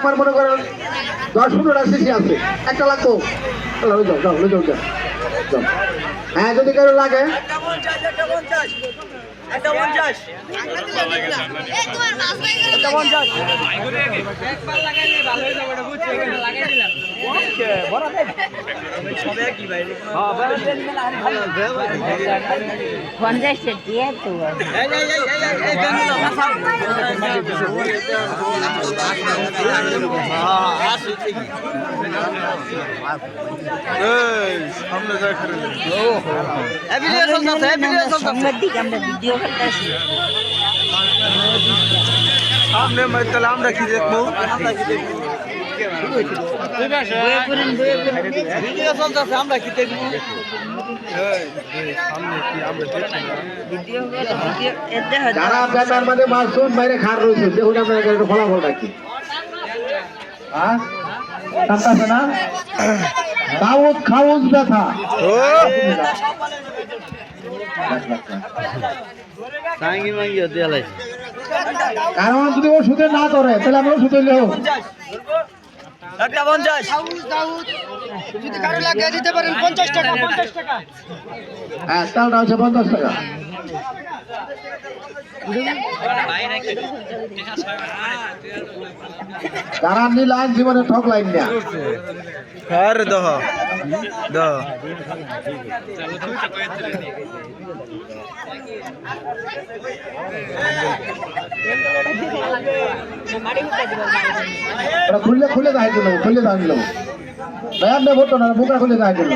আমার মনে করেন 10-15টা শিশি আছে, একটা লাগতো। যাও। হ্যাঁ যদি কারো লাগে সামনে তাহলে আমরা কি দেখবো? আমরা কি দেখবো? যারা আপনার মানে মাসুম বাইরে খার রয়েছে, দেখুন আপনার একটা ফলাফলটা কি। হ্যাঁ কাঁদতেছে না? দাউদ খাউজ ব্যথা। কারণ যদি ওষুধে না করে তাহলে আমরা ওষুধ হইলেও একটা 50 যদি কারো লাগিয়ে দিতে পারেন 50 টাকা। হ্যাঁ তালটা হচ্ছে 50 টাকা। যারা নিলাম জীবনে ঠক লাইন না। আর দহ খুলে যাই দিল ভাই আপনি ভোট না বুকা খুলে যাই দিল।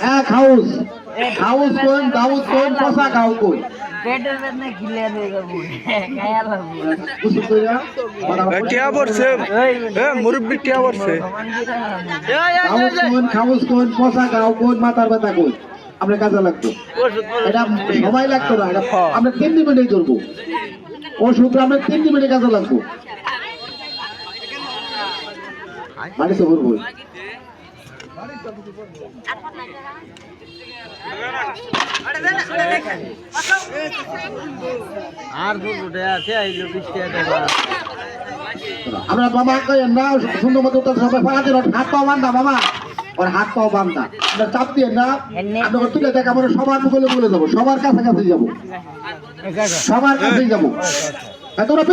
হ্যাঁ খাউস কোন দাউদ কোন পচা খাও কই পেটের বেদনা গিলে দেবে টিয়া পড়ছে মুরব্বী টিয়া পড়ছে। খাউস কোন পচা খাও কোন মাথার ব্যথা কোন আপনার কাজে লাগতো, এটা সময় লাগতো না, এটা আমরা 3 মিনিটেই ধরবো ওষুধ, আমরা 3 মিনিটে কাজে লাগবো মানে তো করবো। আমরা বাবা না সুন্দর মতো সবাই হাত পাও বান্ধা বাবা, ওর হাত পাও বান্ধা চাপ দিয়ে না আপনাকে তুলে দেখ, আমরা সবার মুখে বলে যাবো, সবার কাছাকাছি যাবো, সবার কাছেই যাবো। তোমরা